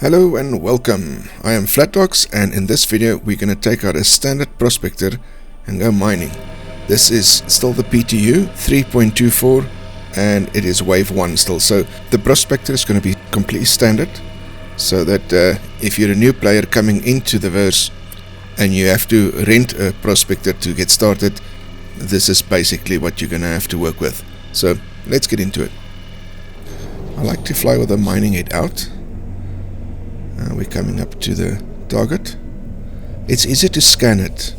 Hello and welcome. I am Flatbox, and in this video we're going to take out a standard prospector and go mining. This is still the PTU 3.24 and it is wave 1 still, so the prospector is going to be completely standard, so that if you're a new player coming into the verse and you have to rent a prospector to get started, this is basically what you're going to have to work with. So let's get into it. I like to fly with the mining head out. We're coming up to the target. It's easy to scan it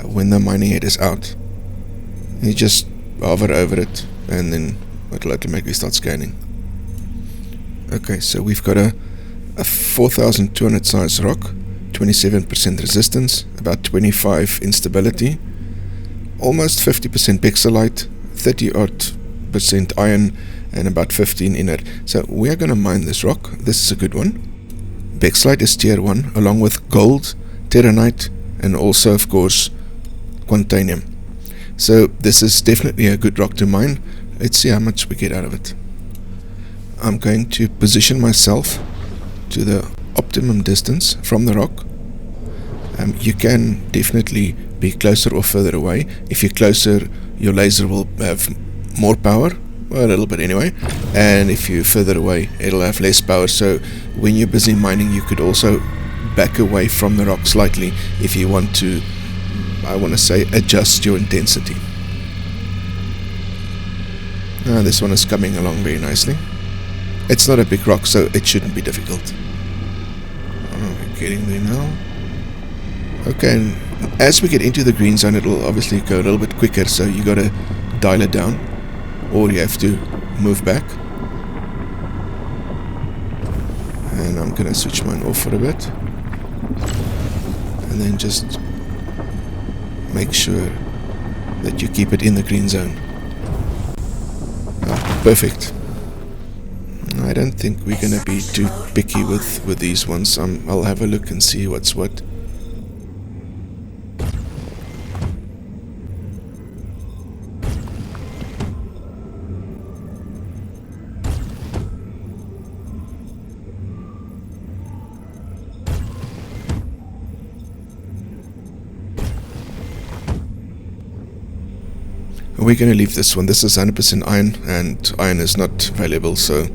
when the mining head is out. You just hover over it and then it'll automatically start scanning. Okay, so we've got a 4200 size rock, 27% resistance, about 25 instability, almost 50% pixelite, 30% iron, and about 15 inert. So we are going to mine this rock. This is a good one. Bexlite is tier 1, along with gold, terranite, and also of course quantanium. So this is definitely a good rock to mine. Let's see how much we get out of it. I'm going to position myself to the optimum distance from the rock. You can definitely be closer or further away. If you're closer, your laser will have more power, well, a little bit anyway, and if you're further away it'll have less power. So when you're busy mining, you could also back away from the rock slightly if you want to, I want to say, adjust your intensity. This one is coming along very nicely. It's not a big rock, so it shouldn't be difficult. We're getting there now. Okay, and as we get into the green zone, it'll obviously go a little bit quicker, so you got to dial it down, or you have to move back. And I'm gonna switch mine off for a bit, and then just make sure that you keep it in the green zone. Perfect. I don't think we're gonna be too picky with these ones. I'll have a look and see what's what. We're going to leave this one. This is 100% iron, and iron is not valuable, so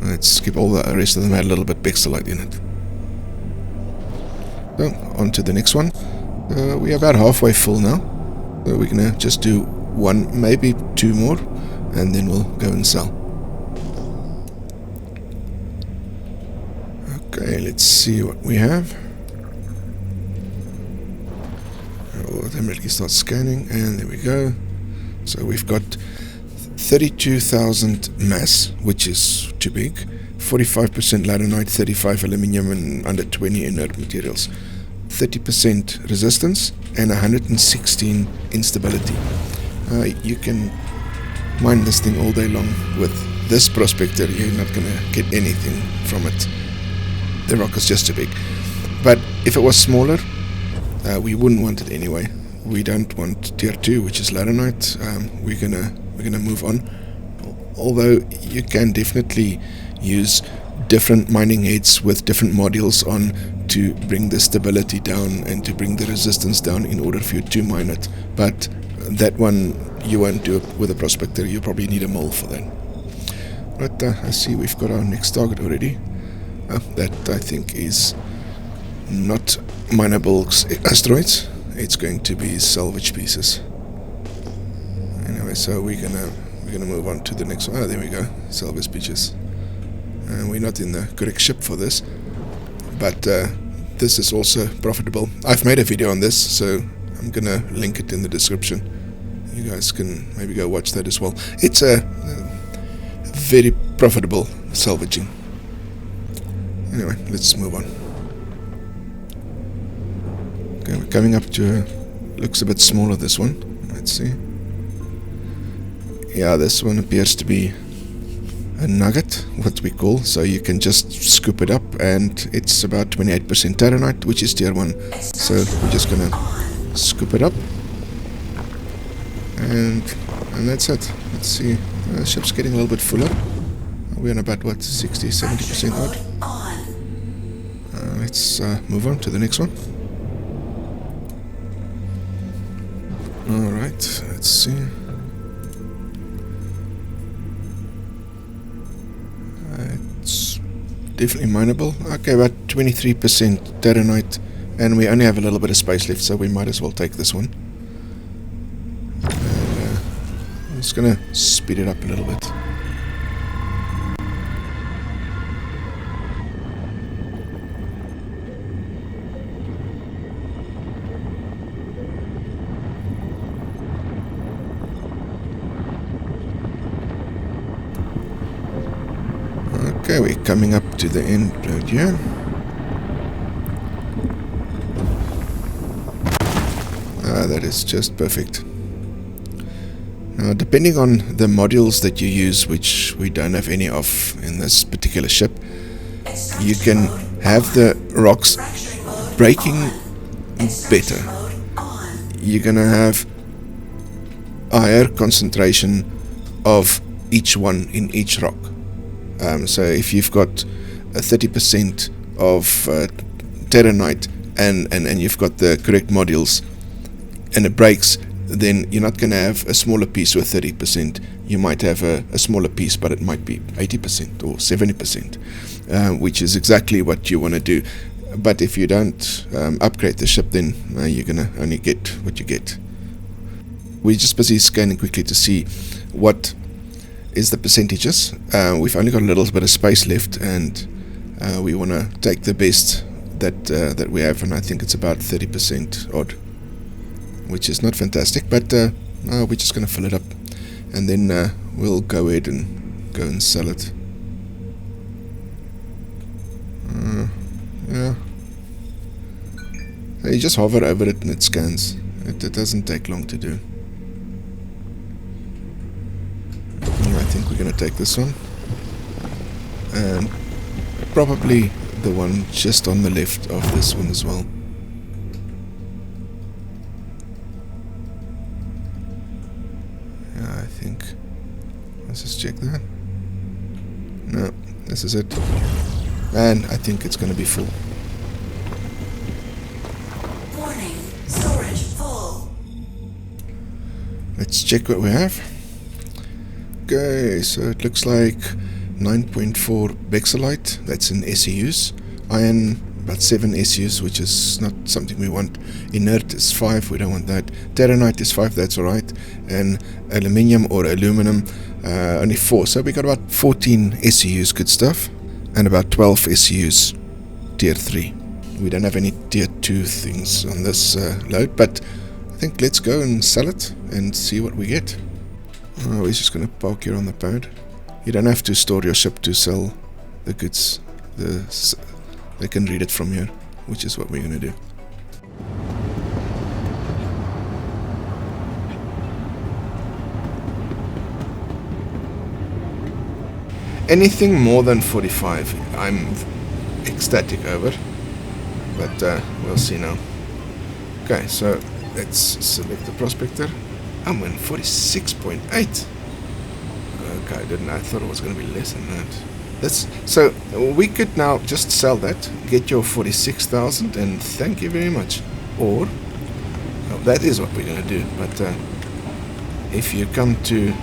let's skip all the rest of them. Had a little bit pixelite in it. So on to the next one. We're about halfway full now, so we're going to just do one, maybe two more, and then we'll go and sell. Okay, let's see what we have. We'll automatically start scanning, and there we go. So we've got 32,000 mass, which is too big, 45% ladanite, 35 aluminium, and under 20 inert materials, 30% resistance, and 116 instability. You can mine this thing all day long. With this prospector, you're not going to get anything from it. The rock is just too big. But if it was smaller, we wouldn't want it anyway. We don't want tier 2, which is ladanite. We're gonna move on. Although you can definitely use different mining heads with different modules on to bring the stability down and to bring the resistance down in order for you to mine it. But that one you won't do it with a prospector. You probably need a mole for that. But I see we've got our next target already. That I think is not mineable asteroids. It's going to be salvage pieces. Anyway, so we're gonna move on to the next one. There we go, salvage pieces. And we're not in the correct ship for this, but this is also profitable. I've made a video on this, so I'm gonna link it in the description. You guys can maybe go watch that as well. It's a very profitable salvaging. Anyway, let's move on. Okay, we're coming up to looks a bit smaller, this one. Let's see. Yeah, this one appears to be a nugget, what we call. So you can just scoop it up, and it's about 28% terranite, which is tier 1. So we're just gonna scoop it up, and that's it. Let's see. The ship's getting a little bit fuller. We're on about what, 60-70% odd. Let's move on to the next one. Alright, let's see. It's definitely mineable. Okay, about 23% terranite, and we only have a little bit of space left, so we might as well take this one. And, I'm just gonna speed it up a little bit. Okay, we're coming up to the end road here. That is just perfect. Now, depending on the modules that you use, which we don't have any of in this particular ship, you can have the rocks breaking better. You're gonna have a higher concentration of each one in each rock. So if you've got a 30% of terranite and you've got the correct modules and it breaks, then you're not going to have a smaller piece with 30%. You might have a smaller piece, but it might be 80% or 70%, which is exactly what you want to do. But if you don't upgrade the ship, then you're going to only get what you get. We're just busy scanning quickly to see what is the percentages. We've only got a little bit of space left, and we want to take the best that we have, and I think it's about 30% odd, which is not fantastic, but we're just going to fill it up, and then we'll go ahead and go and sell it. Yeah, you just hover over it and it scans. It doesn't take long to do. I think we're going to take this one, and probably the one just on the left of this one as well. Yeah, I think, let's just check that. No, this is it, and I think it's going to be full. Warning, storage full. Let's check what we have. Okay, so it looks like 9.4 bexelite, that's in SEUs. Iron, about 7 SEUs, which is not something we want. Inert is 5, we don't want that. Terranite is 5, that's alright. And aluminium or aluminum, only 4. So we got about 14 SEUs, good stuff. And about 12 SEUs, tier 3. We don't have any tier 2 things on this load, but I think let's go and sell it and see what we get. We're just going to park here on the pad. You don't have to store your ship to sell the goods. They can read it from here, which is what we're going to do. Anything more than 45, I'm ecstatic over. But we'll see now. Okay, so let's select the prospector. I'm in 46.8. Okay, I thought it was going to be less than that. So we could now just sell that, get your 46,000, and thank you very much. Or that is what we're going to do. But if you come to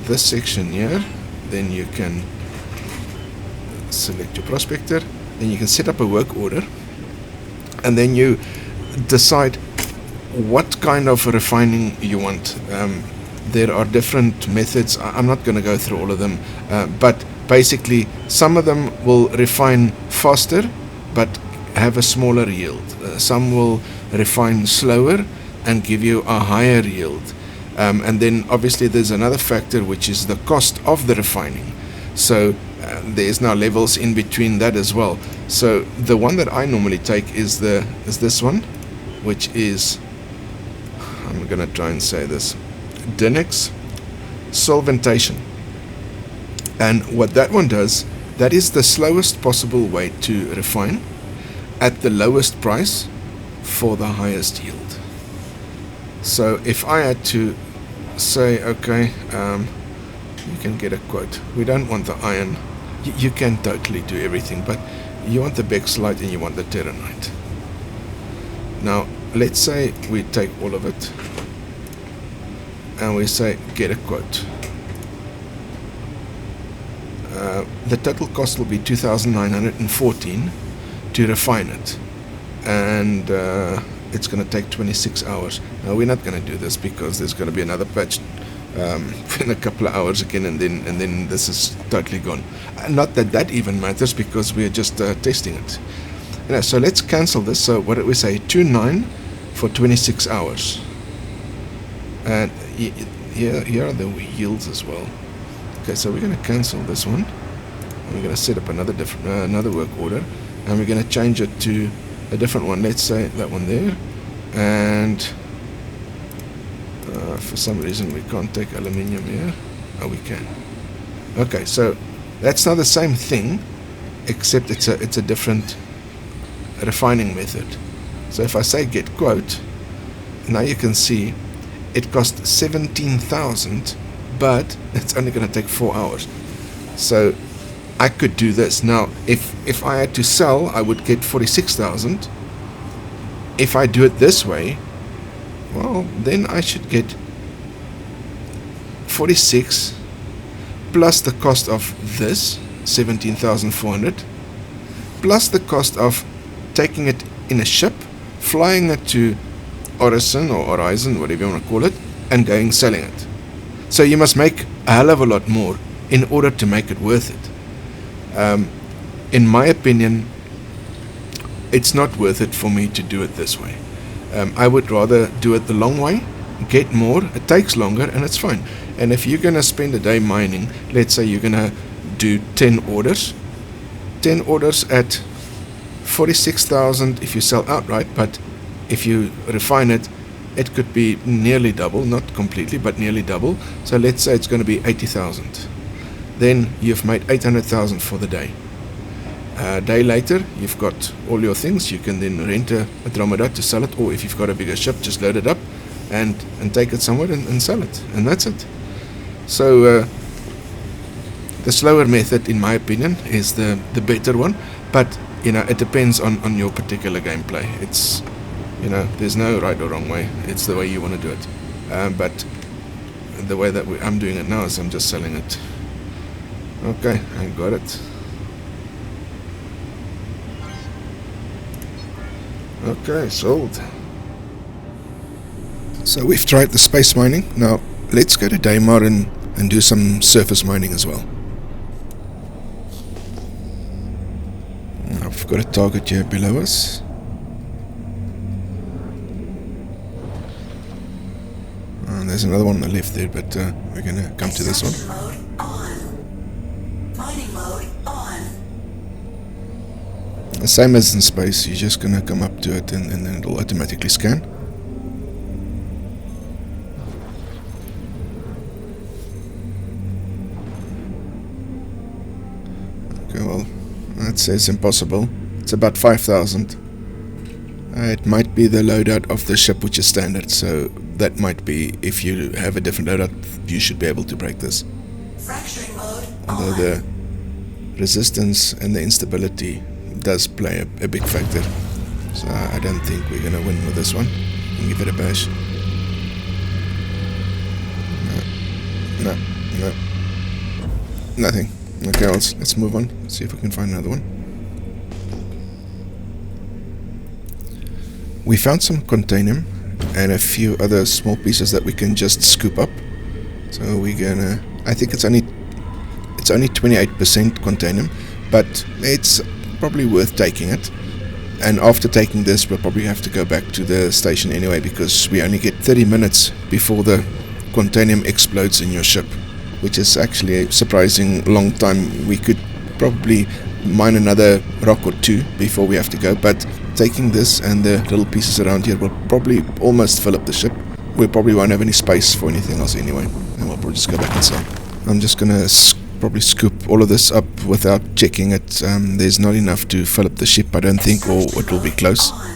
this section here, then you can select your prospector. Then you can set up a work order, and then you decide what kind of refining you want. There are different methods. I'm not going to go through all of them, but basically some of them will refine faster but have a smaller yield. Some will refine slower and give you a higher yield. And then obviously there's another factor, which is the cost of the refining. So there's now levels in between that as well. So the one that I normally take is this one, which is, I'm going to try and say this, Dynex solventation. And what that one does, that is the slowest possible way to refine at the lowest price for the highest yield. So if I had to say, okay, you can get a quote. We don't want the iron. You can totally do everything, but you want the Bexlite and you want the Terranite. Now, let's say we take all of it and we say get a quote. The total cost will be 2,914 to refine it, and it's going to take 26 hours. Now, we're not going to do this because there's going to be another patch in a couple of hours again, and then this is totally gone. Not that that even matters, because we're just testing it. So let's cancel this. So what did we say? 2.9 for 26 hours. And here are the yields as well. Okay, so we're going to cancel this one. And we're going to set up another work order, and we're going to change it to a different one. Let's say that one there. And for some reason we can't take aluminium here. Oh, we can. Okay, so that's not the same thing, except it's a different refining method. So if I say get quote, now you can see it cost 17,000, but it's only going to take 4 hours. So I could do this. Now, if I had to sell, I would get 46,000. If I do it this way, well, then I should get 46 plus the cost of this, 17,400, plus the cost of taking it in a ship, flying it to Horizon or Horizon, whatever you want to call it, and going selling it. So you must make a hell of a lot more in order to make it worth it. In my opinion, it's not worth it for me to do it this way. I would rather do it the long way, get more, it takes longer, and it's fine. And if you're going to spend a day mining, let's say you're going to do 10 orders at 46,000 if you sell outright, but if you refine it, it could be nearly double, not completely, but nearly double. So let's say it's going to be 80,000. Then you've made 800,000 for the day. A day later, you've got all your things. You can then rent a dromedar to sell it, or if you've got a bigger ship, just load it up and take it somewhere and sell it, and that's it. So the slower method, in my opinion, is the better one, but it depends on your particular gameplay. It's there's no right or wrong way. It's the way you want to do it. But the way that I'm doing it now is I'm just selling it. Okay, I got it. Okay, sold. So we've tried the space mining. Now let's go to Daymar and do some surface mining as well. I've got a target here below us. There's another one on the left there, but we're going to come to this one. Mode on. Mining mode on. The same as in space, you're just going to come up to it and then it'll automatically scan. Okay, well, that says impossible. It's about 5,000. It might be the loadout of the ship, which is standard, so that might be, if you have a different loadout, you should be able to break this. Fracturing mode Although on. the resistance and the instability does play a big factor. So I don't think we're going to win with this one. I'll give it a bash. No. Nothing. Okay, let's move on. Let's see if we can find another one. We found some containium and a few other small pieces that we can just scoop up. So we're gonna, I think it's only 28% containium, but it's probably worth taking it. And after taking this, we'll probably have to go back to the station anyway, because we only get 30 minutes before the containium explodes in your ship, which is actually a surprising long time. We could probably mine another rock or two before we have to go, but taking this and the little pieces around here will probably almost fill up the ship. We probably won't have any space for anything else anyway, and we'll probably just go back and sell. I'm just gonna probably scoop all of this up without checking it. There's not enough to fill up the ship, I don't think, or it will be close. On.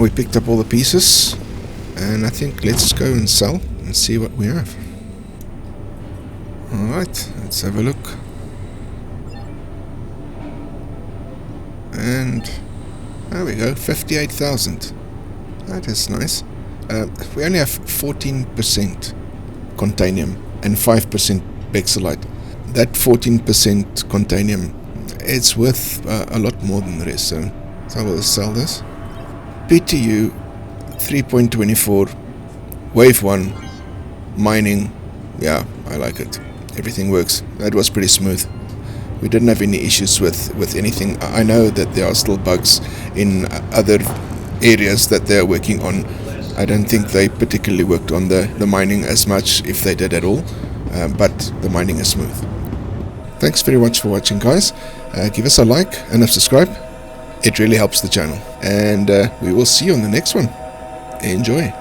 We picked up all the pieces, and I think let's go and sell and see what we have. Alright, let's have a look. And there we go, 58,000. That is nice. We only have 14% contanium and 5% pixelite. That 14% contanium, it's worth a lot more than the rest, so I will sell this. PTU 3.24 wave 1 mining. Yeah, I like it. Everything works. That was pretty smooth. We didn't have any issues with anything. I know that there are still bugs in other areas that they're working on. I don't think they particularly worked on the mining as much, if they did at all, but the mining is smooth. Thanks very much for watching, guys. Give us a like and a subscribe. It really helps the channel, and we will see you on the next one. Enjoy.